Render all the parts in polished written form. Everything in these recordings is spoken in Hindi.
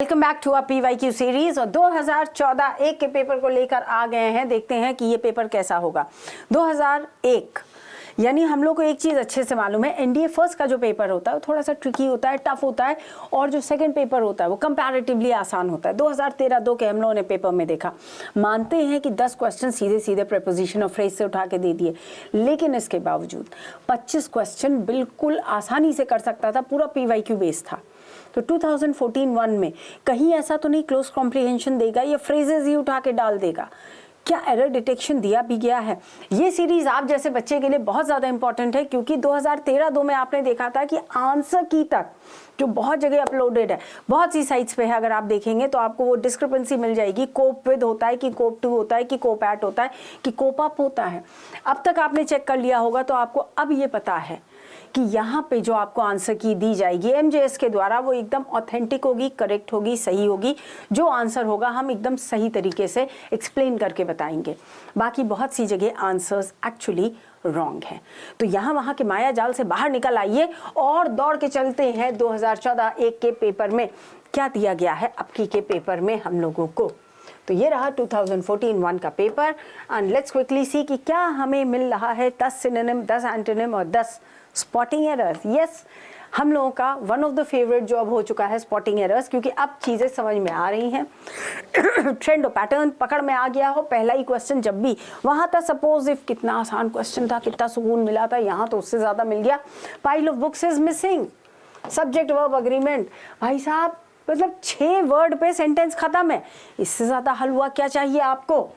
Welcome back to a PYQ series. और 2014 एक के पेपर को लेकर आ गए हैं। देखते हैं कि ये पेपर कैसा होगा। 2001 यानी हम लोग को एक चीज़ अच्छे से मालूम है, NDA फर्स्ट का जो पेपर होता है वो थोड़ा सा ट्रिकी होता है, टफ होता है, और जो सेकंड पेपर होता है वो कंपैरेटिवली आसान होता है। 2013 दो के हम लोगों ने पेपर में देखा, मानते हैं कि 10 क्वेश्चन सीधे सीधे प्रीपोजिशन और फ्रेज से उठा के दे दिए, लेकिन इसके बावजूद 25 क्वेश्चन बिल्कुल आसानी से कर सकता था। पूरा PYQ बेस था। तो 2014-1 में कहीं ऐसा तो नहीं क्लोज कॉम्प्रिहेंशन देगा या फ्रेजेस ही उठा के डाल देगा, क्या एरर डिटेक्शन दिया भी गया है। ये सीरीज आप जैसे बच्चे के लिए बहुत ज़्यादा इंपॉर्टेंट है, क्योंकि 2013-2 में आपने देखा था कि आंसर की तक जो बहुत जगह अपलोडेड है, बहुत सी साइट्स पे है, अगर आप देखेंगे तो आपको वो डिस्क्रिपेंसी मिल जाएगी। कोप विद होता है कि कोप टू होता है कि कोप एट होता है कि कोप अप होता है। अब तक आपने चेक कर लिया होगा तो आपको अब ये पता है कि यहाँ पे जो आपको आंसर की दी जाएगी MJS के द्वारा वो एकदम ऑथेंटिक होगी, करेक्ट होगी, सही होगी। जो आंसर होगा हम एकदम सही तरीके से एक्सप्लेन करके बताएंगे। बाकी बहुत सी जगह आंसर्स एक्चुअली रॉन्ग है। तो यहाँ वहाँ के माया जाल से बाहर निकल आइए और दौड़ के चलते हैं 2014 एक के पेपर में क्या दिया गया है अब के पेपर में हम लोगों को। तो ये रहा 2014-1 का paper and let's quickly see कि क्या हमें मिल रहा है। 10 सिनोनिम, 10 एंटोनिम और 10 स्पॉटिंग एरर्स। यस, हम लोगों का one of the favourite job हो चुका है स्पॉटिंग एरर्स, क्योंकि अब चीज़ें समझ में आ रही हैं। ट्रेंड और पैटर्न पकड़ में आ गया हो। पहला ही क्वेश्चन जब भी वहाँ था, सपोज इफ कितना आसान क्वेश्चन था, कितना सुकून मिला था, यहाँ तो उससे ज़्यादा मिल गया। Pile of books is missing, subject verb agreement. भाई साहब मतलब 6 वर्ड पे सेंटेंस खत्म है, इससे ज़्यादा हलवा क्या चाहिए आपको।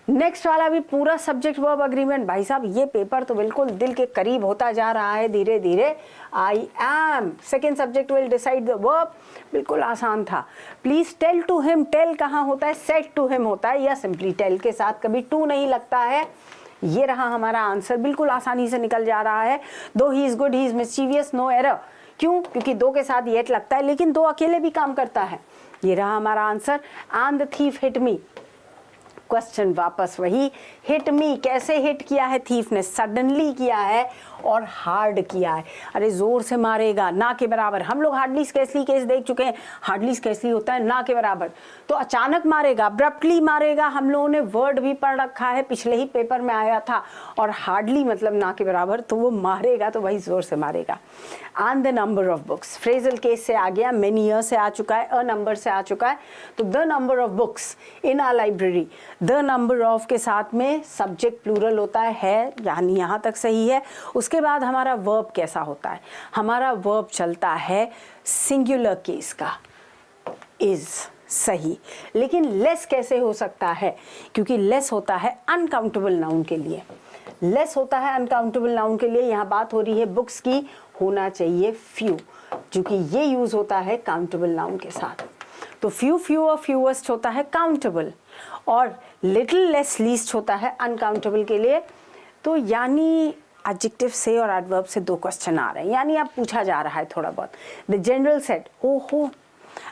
नेक्स्ट वाला भी पूरा सब्जेक्ट वर्ब अग्रीमेंट। भाई साहब ये पेपर तो बिल्कुल दिल के करीब होता जा रहा है धीरे धीरे। I am, second subject will decide the verb, बिल्कुल आसान था। Please tell to him, tell कहाँ होता है, सेट टू हिम होता है, या सिंपली टेल के साथ कभी टू नहीं लगता है। ये रहा हमारा आंसर, बिल्कुल आसानी से निकल जा रहा है। दो he is good, he is mischievous, no error. क्यों? क्योंकि दो के साथ येट लगता है, लेकिन दो अकेले भी काम करता है। ये रहा हमारा answer. And the thief hit me, question वापस वही, हिट मी कैसे हिट किया है थीफ ने, सडनली किया है और हार्ड किया है। अरे जोर से मारेगा, ना के बराबर। हम लोग हार्डली स्केसली केस देख चुके हैं। हार्डली स्केसली होता है ना के बराबर, तो अचानक मारेगा, अब्रप्टली मारेगा। हम लोगों ने वर्ड भी पढ़ रखा है, पिछले ही पेपर में आया था। और हार्डली मतलब ना के बराबर, तो वो मारेगा तो भाई जोर से मारेगा। And the number of books, phrasal case से आ गया, मेनी ईयर से आ चुका है, अ नंबर से आ चुका है। तो the number of books in are library, the number of के साथ में सब्जेक्ट प्लूरल होता है, यानी यहाँ तक सही है। उसके बाद हमारा वर्ब कैसा होता है, हमारा वर्ब चलता है सिंगुलर केस का, इज सही। लेकिन लेस कैसे हो सकता है, क्योंकि लेस होता है अनकाउंटेबल नाउन के लिए। लेस होता है अनकाउंटेबल नाउन के लिए। यहाँ बात हो रही है बुक्स की, होना चाहिए फ्यू, क्योंकि ये यूज होता है काउंटेबल नाउन के साथ। तो फ्यू, फ्यू और फ्यूएस्ट होता है काउंटेबल, और लिटिल लेस लीस्ट होता है अनकाउंटेबल के लिए। तो यानी एडजेक्टिव से और एडवर्ब से 2 क्वेश्चन आ रहे हैं, यानी अब पूछा जा रहा है थोड़ा बहुत। द जनरल सेट, ओहो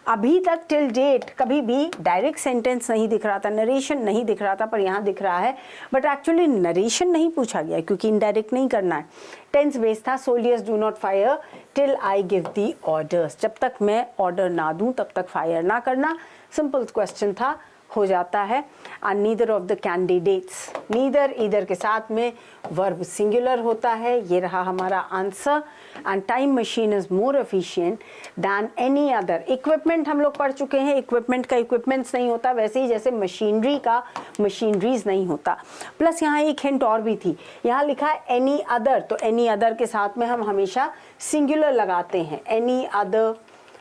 अभी तक टिल डेट कभी भी डायरेक्ट सेंटेंस नहीं दिख रहा था, नरेशन नहीं दिख रहा था, पर यहाँ दिख रहा है। बट एक्चुअली नरेशन नहीं पूछा गया, क्योंकि इनडायरेक्ट नहीं करना है। टेंस बेस था, soldiers do not fire till I give the orders, जब तक मैं ऑर्डर ना दूं तब तक फायर ना करना। सिंपल क्वेश्चन था, हो जाता है। And neither of the candidates, neither either के साथ में वर्ब सिंगुलर होता है। ये रहा हमारा answer. And time machine is more efficient than any other. Equipment हम लोग पढ़ चुके हैं, इक्विपमेंट का इक्विपमेंट्स नहीं होता, वैसे ही जैसे मशीनरी का मशीनरीज नहीं होता। प्लस यहाँ एक हिंट और भी थी, यहाँ लिखा है एनी अदर, तो एनी अदर के साथ में हम हमेशा सिंगुलर लगाते हैं, एनी अदर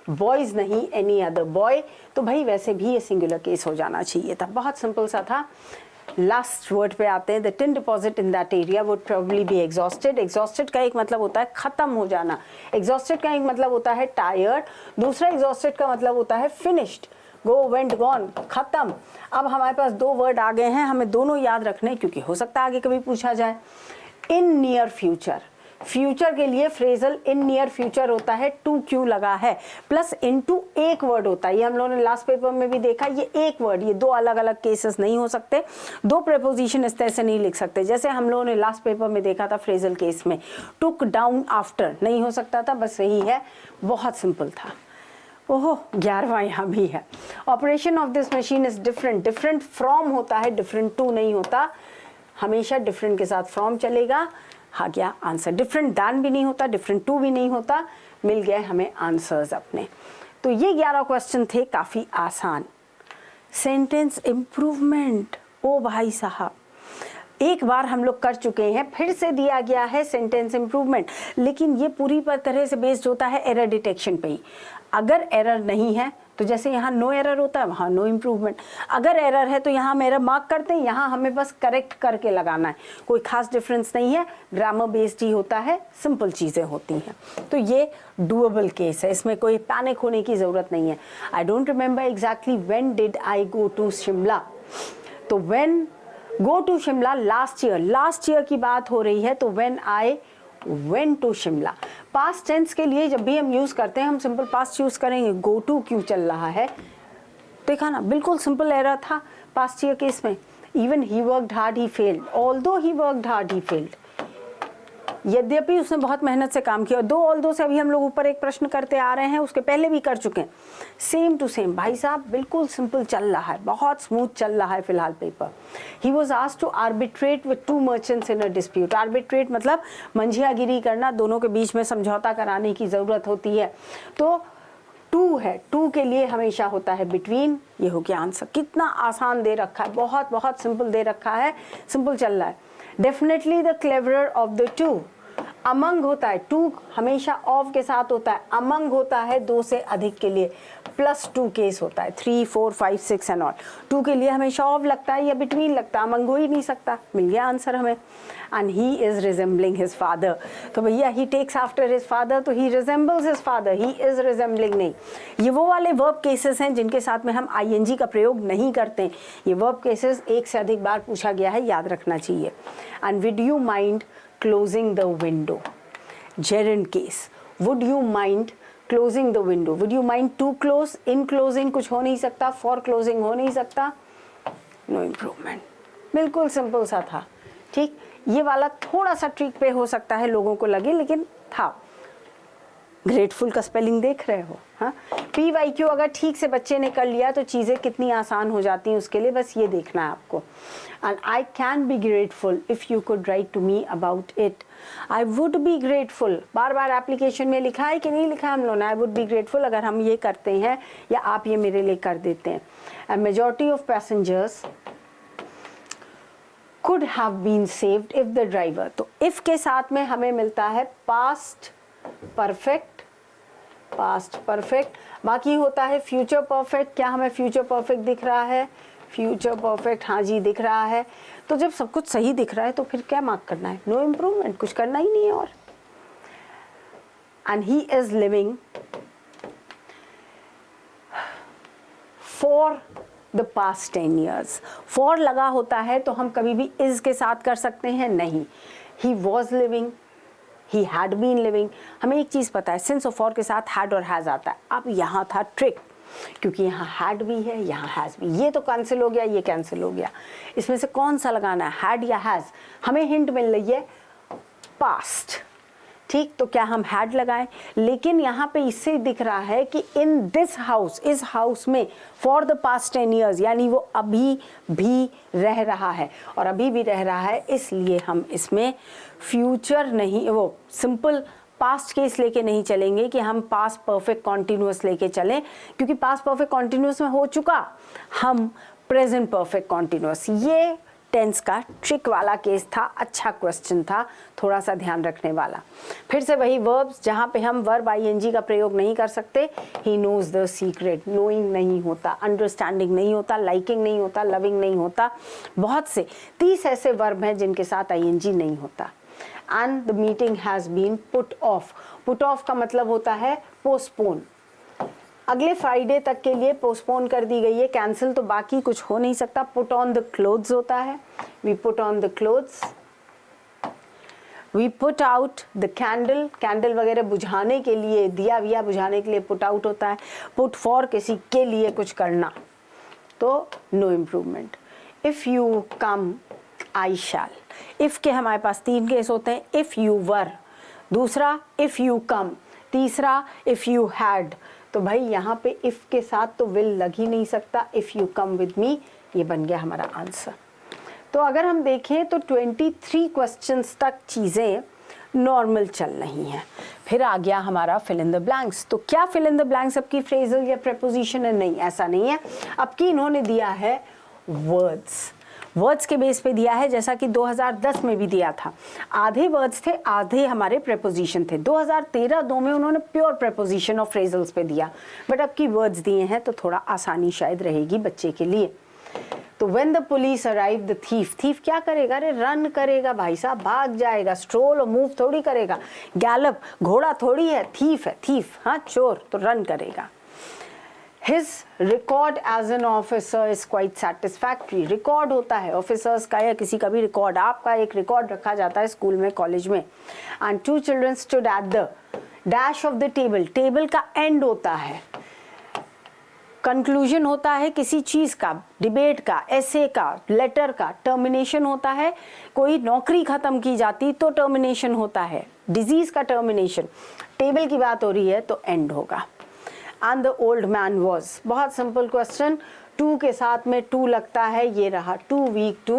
बॉयज नहीं, एनी अदर बॉय। तो भाई वैसे भी ये सिंगुलर केस हो जाना चाहिए था, बहुत सिंपल सा था। लास्ट वर्ड पे आते हैं, the tin deposit in that area would probably be exhausted. Exhausted का एक मतलब होता है खत्म हो जाना, एग्जॉस्टेड का एक मतलब होता है टायर्ड, दूसरा एग्जॉस्टेड का मतलब होता है फिनिश्ड, गो वेंट गॉन, खत्म। अब हमारे पास 2 वर्ड आ गए हैं, हमें दोनों याद रखने, क्योंकि हो सकता है आगे कभी पूछा जाए। इन नियर फ्यूचर, फ्यूचर के लिए फ्रेजल इन नियर फ्यूचर होता है, टू क्यों लगा है, प्लस इनटू एक वर्ड होता है। ये हम लोगों ने लास्ट पेपर में भी देखा, ये एक वर्ड, ये 2 अलग अलग केसेस नहीं हो सकते, 2 प्रेपोजिशन इस तरह से नहीं लिख सकते। जैसे हम लोगों ने लास्ट पेपर में देखा था फ्रेजल केस में, टुक डाउन आफ्टर नहीं हो सकता था, बस यही है, बहुत सिंपल था। ओहो 11वां यहाँ भी है। Operation of this machine is different, different from होता है, डिफरेंट टू नहीं होता, हमेशा डिफरेंट के साथ फ्रॉम चलेगा। हाँ गया आंसर, डिफरेंट दैन भी नहीं होता, डिफरेंट टू भी नहीं होता। मिल गए हमें आंसर्स अपने। तो ये 11 क्वेश्चन थे, काफ़ी आसान। सेंटेंस इम्प्रूवमेंट, ओ भाई साहब एक बार हम लोग कर चुके हैं, फिर से दिया गया है सेंटेंस इम्प्रूवमेंट, लेकिन ये पूरी तरह से बेस्ड होता है एरर डिटेक्शन पे ही। अगर एरर नहीं है तो जैसे यहाँ नो एरर होता है वहाँ नो इम्प्रूवमेंट, अगर एरर है तो यहाँ हम एरर मार्क करते हैं, यहाँ हमें बस करेक्ट करके लगाना है, कोई खास डिफरेंस नहीं है, ग्रामर बेस्ड ही होता है, सिंपल चीज़ें होती हैं। तो ये डूएबल केस है, इसमें कोई पैनिक होने की ज़रूरत नहीं है। I don't remember exactly when did I go to Shimla, तो when go to Shimla last year की बात हो रही है, तो when I went to Shimla. Past tense के लिए जब भी हम यूज करते हैं हम सिंपल पास्ट यूज करेंगे। गो टू क्यों चल रहा है, देखा ना, बिल्कुल सिंपल एरर था पास्ट ईयर केस में। Even he worked hard he failed, although he worked hard he failed, यद्यपि उसने बहुत मेहनत से काम किया। दो ऑल्दो से अभी हम लोग ऊपर एक प्रश्न करते आ रहे हैं, उसके पहले भी कर चुके हैं, सेम टू सेम। भाई साहब बिल्कुल सिंपल चल रहा है, बहुत स्मूथ चल रहा है फिलहाल paper. He was asked to arbitrate with 2 merchants in a dispute. Arbitrate मतलब मंझियागिरी करना, दोनों के बीच में समझौता कराने की ज़रूरत होती है। तो टू है, टू के लिए हमेशा होता है बिटवीन। ये हो गया आंसर। कितना आसान दे रखा है, बहुत बहुत सिंपल दे रखा है, सिंपल चल रहा है। Definitely the cleverer of the two. Among होता है, टू हमेशा ऑफ के साथ होता है, अमंग होता है 2 से अधिक के लिए, +2 केस होता है, 3, 4, 5, 6 एंड ऑल। 2 के लिए हमेशा ऑफ लगता है या बिटवीन लगता है, अमंग हो ही नहीं सकता। मिल गया आंसर हमें। And he is resembling his father, तो भैया he takes after his father, तो he resembles his father, he is resembling नहीं। ये वो वाले वर्ब केसेस हैं जिनके साथ में हम ING का प्रयोग नहीं करते। ये वर्ब केसेस एक से अधिक बार पूछा गया है, याद रखना चाहिए। And would you mind closing the window, gerund case, would you mind closing the window, would you mind to close, in closing कुछ हो नहीं सकता, for closing हो नहीं सकता, no improvement। बिल्कुल सिंपल सा था, ठीक। ये वाला थोड़ा सा ट्रिक पे हो सकता है लोगों को लगे, लेकिन था। ग्रेटफुल का स्पेलिंग देख रहे हो, हाँ। PYQ अगर ठीक से बच्चे ने कर लिया तो चीज़ें कितनी आसान हो जाती हैं, उसके लिए बस ये देखना है आपको। And I can be grateful if you could write to me about it. I would be grateful, बार बार एप्लीकेशन में लिखा है कि नहीं लिखा है हम लोगों ने, आई वुड बी ग्रेटफुल, अगर हम ये करते हैं या आप ये मेरे लिए कर देते हैं। And majority of passengers could have been saved if the driver, तो if के साथ में हमें मिलता है past perfect, पास्ट परफेक्ट, बाकी होता है फ्यूचर परफेक्ट। क्या हमें फ्यूचर परफेक्ट दिख रहा है, फ्यूचर परफेक्ट, हाँ जी दिख रहा है। तो जब सब कुछ सही दिख रहा है तो फिर क्या मार्क करना है, नो इम्प्रूवमेंट, कुछ करना ही नहीं है। और and he is living for the past 10 years। For लगा होता है तो हम कभी भी इज के साथ कर सकते हैं, नहीं। He was living, he had been living. हमें एक चीज़ पता है, सिंस और फॉर के साथ हैड और हैज़ आता है। अब यहाँ था ट्रिक, क्योंकि यहाँ हैड भी है, यहाँ हैज़ भी। ये तो कैंसिल हो गया, ये कैंसिल हो गया, इसमें से कौन सा लगाना है, हैड या हैज़। हमें हिंट मिल रही है पास्ट, ठीक। तो क्या हम हैड लगाएं, लेकिन यहाँ पे इससे दिख रहा है कि इन दिस हाउस, इस हाउस में फॉर द पास्ट 10 years, यानी वो अभी भी रह रहा है, और अभी भी रह रहा है, इसलिए हम इसमें फ्यूचर नहीं, वो सिंपल पास्ट केस लेके नहीं चलेंगे कि हम पास्ट परफेक्ट कॉन्टिन्यूअस लेके चलें, क्योंकि पास्ट परफेक्ट कॉन्टिन्यूअस में हो चुका, हम प्रेजेंट परफेक्ट कॉन्टिन्यूअस। ये टेंस का ट्रिक वाला केस था, अच्छा क्वेश्चन था, थोड़ा सा ध्यान रखने वाला। फिर से वही वर्ब्स जहाँ पे हम वर्ब ING का प्रयोग नहीं कर सकते। He knows the secret, knowing नहीं होता, अंडरस्टैंडिंग नहीं होता, लाइकिंग नहीं होता, लविंग नहीं होता। बहुत से 30 ऐसे वर्ब हैं जिनके साथ ING नहीं होता। And the meeting has been put off. Put off का मतलब होता है पोस्टपोन, अगले फ्राइडे तक के लिए पोस्टपोन कर दी गई है, कैंसिल तो बाकी कुछ हो नहीं सकता। पुट ऑन द क्लोथ्स होता है, we put on the clothes. We put out the candle, candle वगैरह बुझाने के लिए, दिया विया बुझाने के लिए पुट आउट होता है। पुट फॉर किसी के लिए कुछ करना, तो no improvement. If you come I shall. If के हमारे पास 3 केस होते हैं, इफ़ यू वर, दूसरा इफ़ यू कम, तीसरा इफ़ यू हैड। तो भाई यहाँ पे इफ़ के साथ तो विल लग ही नहीं सकता, if you come with me, ये बन गया हमारा आंसर। तो अगर हम देखें तो 23 क्वेश्चंस तक चीज़ें नॉर्मल चल रही हैं। फिर आ गया हमारा फिल इन द ब्लैंक्स। तो क्या फिल इन द ब्लैंक्स अब की फ्रेजल या प्रेपोजिशन है? नहीं, ऐसा नहीं है। अब की इन्होंने दिया है वर्ड्स के बेस पे दिया है, जैसा कि 2010 में भी दिया था। आधे वर्ड्स थे, आधे हमारे प्रेपोजिशन थे। 2013-2 में उन्होंने प्योर प्रेपोजिशन और फ्रेजल्स पे दिया, बट अब की वर्ड्स दिए हैं तो थोड़ा आसानी शायद रहेगी बच्चे के लिए। तो when the police arrive the thief, thief क्या करेगा? अरे रन करेगा भाई साहब, भाग जाएगा। स्ट्रोल और मूव थोड़ी करेगा, गैलप घोड़ा थोड़ी है, थीफ है थीफ, हाँ चोर, तो रन करेगा। His record as an officer is quite satisfactory. Record होता है ऑफिसर्स का या किसी का भी रिकॉर्ड, आपका एक रिकॉर्ड रखा जाता है स्कूल में, कॉलेज में। And 2 children stood at the dash of the table. Table का एंड होता है, कंक्लूजन होता है किसी चीज का, डिबेट का, एसे का, लेटर का। टर्मिनेशन होता है, कोई नौकरी खत्म की जाती तो टर्मिनेशन होता है, डिजीज का टर्मिनेशन। टेबल की बात हो रही है तो एंड होगा। And the old man was, बहुत सिंपल क्वेश्चन, टू के साथ में टू लगता है, ये रहा too weak to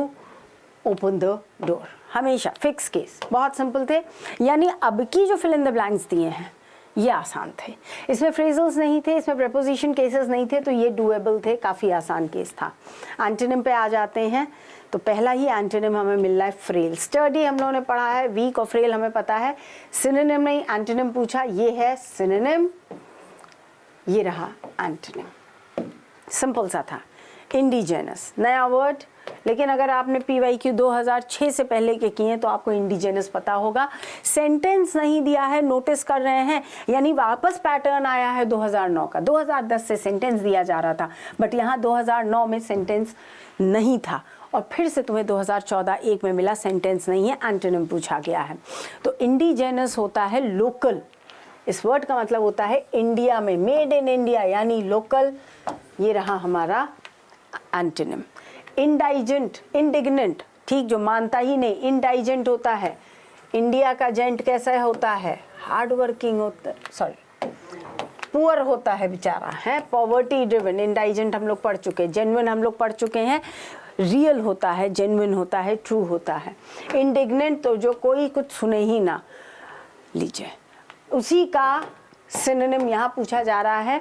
open the door, हमेशा फिक्स केस, बहुत सिंपल थे। यानी अब की जो फिल इन द ब्लैंक्स दिए हैं ये आसान थे, इसमें फ्रेजल्स नहीं थे, इसमें प्रेपोजिशन केसेस नहीं थे, तो ये डूएबल थे, काफ़ी आसान केस था। एंटोनिम पे आ जाते हैं, तो पहला ही एंटोनिम हमें मिल रहा है फ्रेल। स्टडी हम लोगों ने पढ़ा है, वीक और फ्रेल हमें पता है। सिनोनिम नहीं, एंटोनिम पूछा, ये है सिनोनिम, ये रहा एंटोनिम, सिंपल सा था। इंडिजेनस नया वर्ड, लेकिन अगर आपने PYQ 2006 से पहले के किए तो आपको इंडिजेनस पता होगा। सेंटेंस नहीं दिया है, नोटिस कर रहे हैं, यानी वापस पैटर्न आया है 2009 का। 2010 से सेंटेंस दिया जा रहा था, बट यहाँ 2009 में सेंटेंस नहीं था, और फिर से तुम्हें 2014-1 में मिला सेंटेंस नहीं है, एंटोनिम पूछा गया है। तो इंडिजेनस होता है लोकल, इस वर्ड का मतलब होता है इंडिया में, मेड इन इंडिया यानी लोकल, ये रहा हमारा एंटोनिम। इंडाइजेंट, इंडिग्नेंट, ठीक, जो मानता ही नहीं, इंडाइजेंट होता है। इंडिया का जेंट कैसा होता है? हार्ड वर्किंग होता है, सॉरी पुअर होता है बेचारा, है पॉवर्टी ड्रिवन। इंडाइजेंट हम लोग पढ़ चुके, जेन्युइन हम लोग पढ़ चुके हैं, रियल होता है, जेन्युइन होता है, ट्रू होता है। इंडिग्नेंट तो जो कोई कुछ सुने ही ना, लीजिए उसी का सिनोनिम यहाँ पूछा जा रहा है।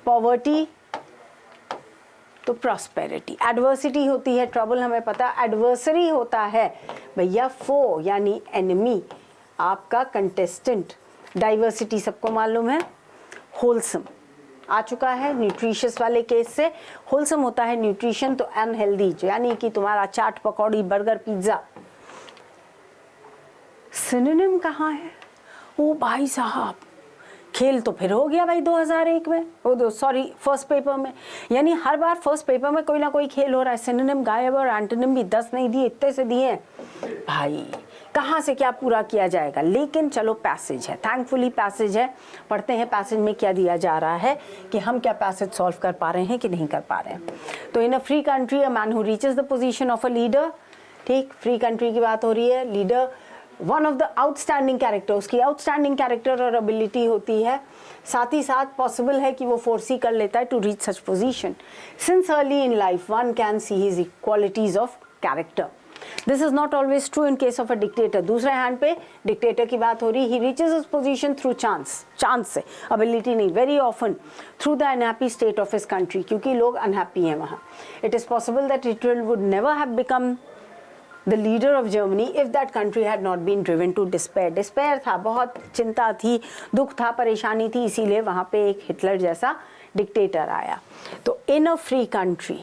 पॉवर्टी तो प्रॉस्पेरिटी, एडवर्सिटी होती है ट्रबल, हमें पता। एडवर्सरी होता है भैया फो यानी एनिमी, आपका कंटेस्टेंट। डाइवर्सिटी सबको मालूम है। होलसम आ चुका है न्यूट्रिशियस वाले केस से। होलसम होता है न्यूट्रिशन, तो अनहेल्दी यानी कि तुम्हारा चाट पकौड़ी बर्गर पिज्जा। सिनोनिम कहाँ है? ओ भाई साहब, खेल तो फिर हो गया भाई 2001 में, वो सॉरी फर्स्ट पेपर में, यानी हर बार फर्स्ट पेपर में कोई ना कोई खेल हो रहा है। सिनोनिम गायब और एंटोनिम भी 10 नहीं दिए, इतने से दिए भाई, कहाँ से क्या पूरा किया जाएगा। लेकिन चलो पैसेज है, थैंकफुली पैसेज है, पढ़ते हैं पैसेज में क्या दिया जा रहा है, कि हम क्या पैसेज सॉल्व कर पा रहे हैं कि नहीं कर पा रहे हैं। तो in a free country a man who reaches the position of a leader, ठीक, फ्री कंट्री की बात हो रही है। Leader one of the outstanding character, उसकी आउटस्टैंडिंग कैरेक्टर और एबिलिटी होती है, साथ ही साथ पॉसिबल है कि वो फोर्सी कर लेता है to reach such position. Since early in life one can see his qualities of character. This is not always true in case of a dictator. दूसरे हैंड पे डिक्टेटर की बात हो रही, he reaches his position through chance, chance से, एबिलिटी नहीं। Very often through the unhappy state of his country, क्योंकि लोग अनहैप्पी हैं वहाँ। It is possible that Hitler would never have become the leader of Germany if that country had not been driven to despair. Despair था, बहुत चिंता थी, दुख था, परेशानी थी, इसीलिए वहाँ पे एक हिटलर जैसा डिक्टेटर आया। तो in a free country,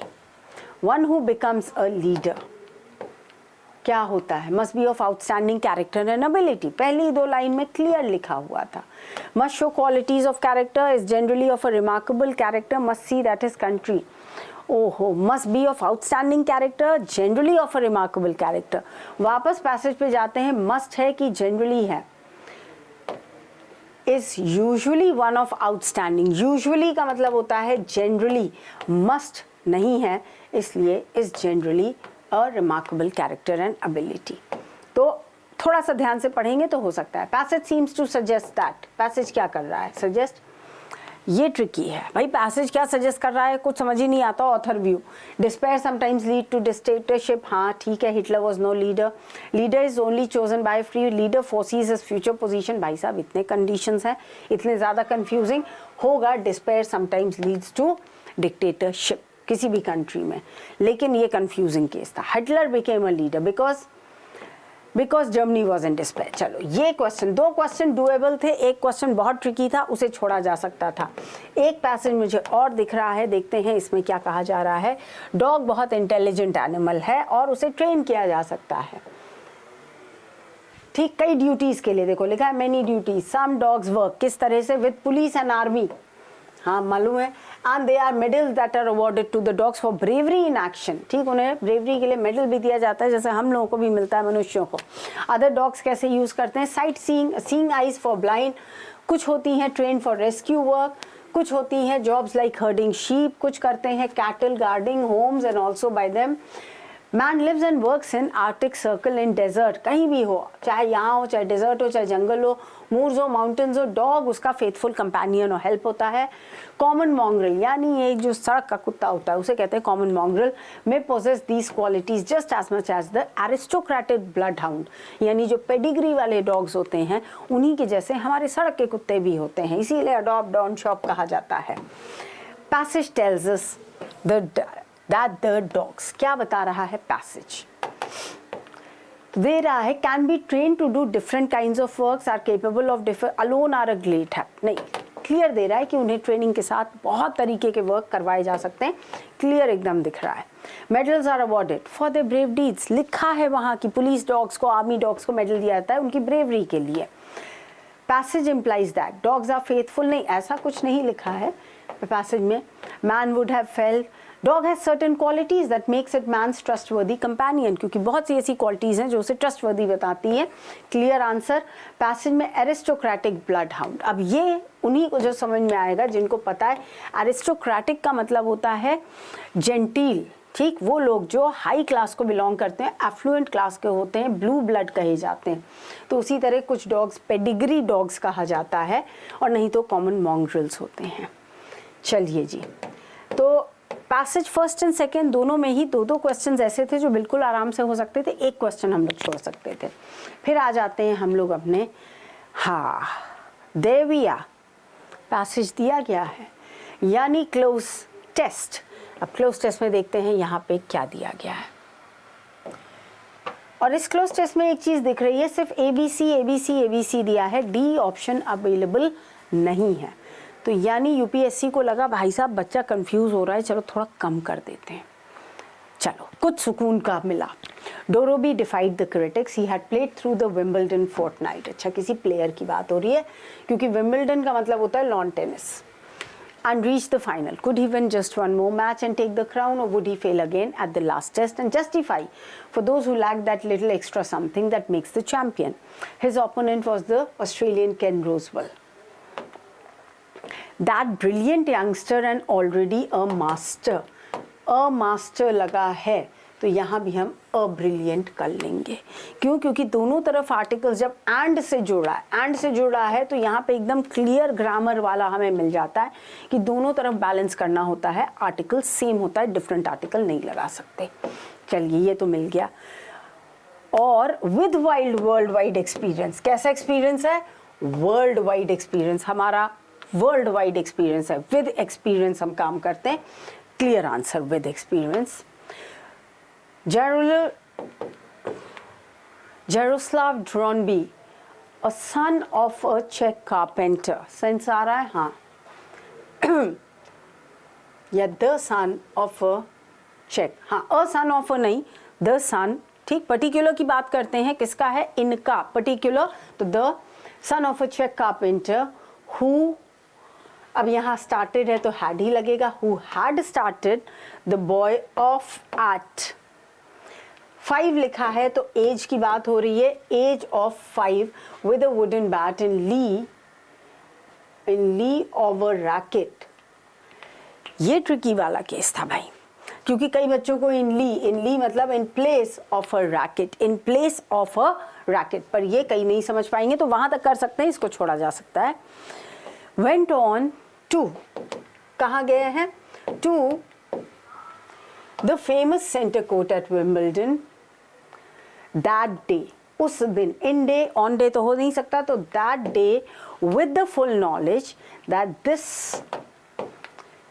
one who becomes a leader क्या होता है? must be of outstanding character and ability. पहली 2 लाइन में क्लियर लिखा हुआ था। must show qualities of character, is generally of a remarkable character, must see that his country, ओहो, must be of outstanding character, generally of a remarkable character। वापस पैसेज पे जाते हैं, must है कि generally है। is usually one of outstanding, usually का मतलब होता है generally, must नहीं है, इसलिए is generally a remarkable character and ability। तो थोड़ा सा ध्यान से पढ़ेंगे तो हो सकता है। Passage seems to suggest that, passage क्या कर रहा है? suggest ये ट्रिकी है भाई, पैसेज क्या सजेस्ट कर रहा है कुछ समझ ही नहीं आता। Author view, despair sometimes lead to dictatorship, हाँ ठीक है, Hitler was no leader, leader is only chosen by free, leader forces his future position. भाई साहब इतने कंडीशंस हैं, इतने ज़्यादा कंफ्यूजिंग होगा। Despair sometimes leads to dictatorship किसी भी कंट्री में, लेकिन ये कंफ्यूजिंग केस था। Hitler became a leader because Germany was in despair. चलो ये क्वेश्चन, 2 क्वेश्चन डुएबल थे, एक क्वेश्चन बहुत ट्रिकी था, उसे छोड़ा जा सकता था। एक पैसेज मुझे और दिख रहा है, देखते हैं इसमें क्या कहा जा रहा है। डॉग बहुत इंटेलिजेंट एनिमल है और उसे ट्रेन किया जा सकता है। ठीक, कई ड्यूटीज के लिए, देखो लिखा है many duties, some dogs work, किस तरह से, विद पुलिस एंड आर्मी, हाँ मालूम है। And they are medals that are awarded to the dogs for bravery in action. ठीक, उन्हें ब्रेवरी के लिए मेडल भी दिया जाता है, जैसे हम लोगों को भी मिलता है मनुष्यों को। अदर डॉग्स कैसे यूज करते हैं, sight seeing eyes for blind, कुछ होती हैं ट्रेन फॉर रेस्क्यू वर्क, कुछ होती हैं जॉब्स लाइक हर्डिंग शीप, कुछ करते हैं cattle guarding homes and also by them. Man lives and works in Arctic Circle in desert, कहीं भी हो, चाहे यहाँ हो, चाहे डेजर्ट हो, चाहे जंगल हो, मूर्स हो, माउंटेन्स हो, डॉग उसका फेथफुल कंपेनियन और हेल्प होता है। कॉमन मॉन्ग्रल, यानी ये जो सड़क का कुत्ता होता है उसे कहते हैं कॉमन मॉन्ग्रल, में possess these qualities just as much as the aristocratic bloodhound, यानी जो पेडिग्री वाले डॉग्स होते हैं उन्हीं के जैसे हमारे सड़क के कुत्ते भी होते हैं, इसीलिए अडॉप्ट डॉन शॉप कहा जाता है। Passage tells us that the dogs, क्या बता रहा है पैसेज, दे रहा है can be train to do different kinds of works, are capable of different, alone are a great help. नहीं, क्लियर दे रहा है कि उन्हें ट्रेनिंग के साथ बहुत तरीके के वर्क करवाए जा सकते हैं, क्लियर एकदम दिख रहा है। Medals are awarded for the brave deeds, लिखा है वहाँ की पुलिस डॉग्स को, आर्मी डॉग्स को मेडल दिया जाता है उनकी ब्रेवरी के लिए। Passage implies that dogs are faithful, नहीं ऐसा कुछ नहीं लिखा है पैसेज में। Man would have felt, dog has certain qualities that makes it man's trustworthy companion, क्योंकि बहुत सी ऐसी क्वालिटीज हैं जो उसे ट्रस्टवर्दी बताती हैं। Clear answer. पैसेज में एरिस्टोक्रेटिक ब्लड हाउंड, अब ये उन्हीं को जो समझ में आएगा जिनको पता है एरिस्टोक्रेटिक का मतलब होता है जेंटील। ठीक, वो लोग जो हाई क्लास को बिलोंग करते हैं, एफ्लुएंट क्लास के होते हैं, ब्लू ब्लड कहे जाते हैं। तो उसी तरह कुछ डॉग्स पेडिग्री डॉग्स कहा जाता है, और नहीं तो कॉमन मॉन्ग्रल्स होते हैं। चलिए जी, तो पैसेज फर्स्ट एंड सेकेंड दोनों में ही 2-2 क्वेश्चन ऐसे थे जो बिल्कुल आराम से हो सकते थे, एक क्वेश्चन हम लोग छोड़ सकते थे। फिर आ जाते हैं हम लोग अपने, हाँ देविया पैसेज दिया गया है, यानी क्लोज टेस्ट। अब क्लोज टेस्ट में देखते हैं यहाँ पे क्या दिया गया है, और इस क्लोज टेस्ट में एक चीज़ दिख रही है, सिर्फ ABC दिया है, डी ऑप्शन अवेलेबल नहीं है। तो यानी यूपीएससी को लगा भाई साहब बच्चा कंफ्यूज हो रहा है, चलो थोड़ा कम कर देते हैं। चलो कुछ सुकून का मिला। Drobny defied the critics, he had played through the Wimbledon fortnight. अच्छा, किसी प्लेयर की बात हो रही है, क्योंकि विंबलडन का मतलब होता है lawn tennis. And reach the final. Could he win just one more match and take the crown, or would he fail again at the last test and justify for those who lack that little extra something that makes the champion? His opponent was the Australian Ken Rosewall. That brilliant youngster and already a master. A master लगा है, तो यहाँ भी हम अ ब्रिलियंट कर लेंगे। क्यों? क्योंकि दोनों तरफ आर्टिकल्स जब एंड से जुड़ा है तो यहाँ पे एकदम क्लियर ग्रामर वाला हमें मिल जाता है कि दोनों तरफ बैलेंस करना होता है, आर्टिकल सेम होता है, डिफरेंट आर्टिकल नहीं लगा सकते। चलिए ये तो मिल गया। और विद वर्ल्ड वाइड एक्सपीरियंस, कैसा एक्सपीरियंस है? वर्ल्ड वाइड एक्सपीरियंस, हमारा वर्ल्ड वाइड एक्सपीरियंस है, विद एक्सपीरियंस हम काम करते हैं। Clear answer with experience. Jaroslav Dronby, a son of a Czech carpenter. Sense आ रहा है? हाँ या द सन ऑफ अ चेक, हाँ अ सन ऑफ अ नहीं, द सन। ठीक, पर्टिकुलर की बात करते हैं, किसका है? इनका पर्टिकुलर, तो द सन ऑफ अ चेक कारपेंटर हु, अब यहाँ स्टार्टेड है तो हैड ही लगेगा, who had started the boy of at 5 लिखा है तो एज की बात हो रही है, age of 5 with a wooden bat in lieu of a racket. ये ट्रिकी वाला केस था भाई, क्योंकि कई बच्चों को इन ली मतलब in place of a racket, in place of a racket, पर ये कई नहीं समझ पाएंगे, तो वहां तक कर सकते हैं, इसको छोड़ा जा सकता है। वेंट ऑन टू कहाँ गए हैं? To the famous centre court at Wimbledon that day, उस दिन, इन डे ऑन डे तो हो नहीं सकता, तो that day with the full knowledge that this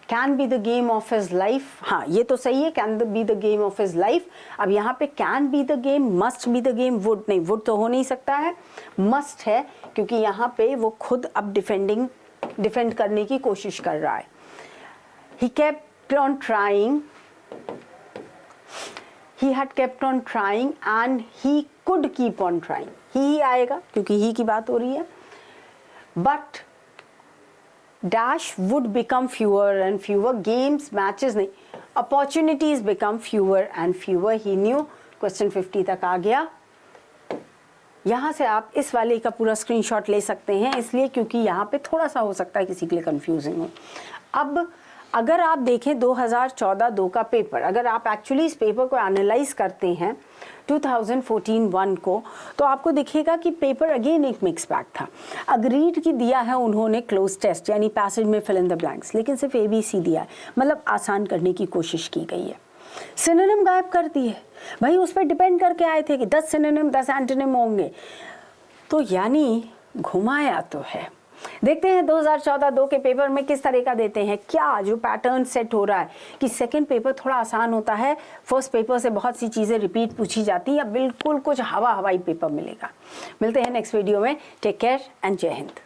can be the game of his life. हाँ, ये तो सही है, can be the game of his life. अब यहाँ पे can be the game, must be the game, would नहीं, would तो हो नहीं सकता है, must है, क्योंकि यहाँ पे वो खुद अब डिफेंड करने की कोशिश कर रहा है. He kept on trying, he had kept on trying and he could keep on trying. ही आएगा क्योंकि ही की बात हो रही है. But dash would become fewer and fewer, games, matches नहीं, opportunities become fewer and fewer. He knew. Question 50 तक आ गया. यहाँ से आप इस वाले का पूरा स्क्रीनशॉट ले सकते हैं, इसलिए क्योंकि यहाँ पे थोड़ा सा हो सकता है किसी के लिए कंफ्यूजिंग हो. अब अगर आप देखें 2014-2 का पेपर, अगर आप एक्चुअली इस पेपर को एनालाइज करते हैं 2014-1 को, तो आपको दिखेगा कि पेपर अगेन एक मिक्स बैग था. अग्रीड की दिया है उन्होंने क्लोज टेस्ट, यानी पैसेज में फिल इन द ब्लैंक्स, लेकिन सिर्फ ABC दिया है, मतलब आसान करने की कोशिश की गई है. सिनोनिम गायब कर दिए भाई, उस पर डिपेंड करके आए थे कि 10 सिनोनिम 10 एंटोनिम होंगे, तो यानी घुमाया तो है. देखते हैं 2014-2 के पेपर में किस तरह का देते हैं. क्या जो पैटर्न सेट हो रहा है कि सेकंड पेपर थोड़ा आसान होता है, फर्स्ट पेपर से बहुत सी चीज़ें रिपीट पूछी जाती हैं, या बिल्कुल कुछ हवाई पेपर मिलेगा. मिलते हैं नेक्स्ट वीडियो में. टेक केयर एंड जय हिंद.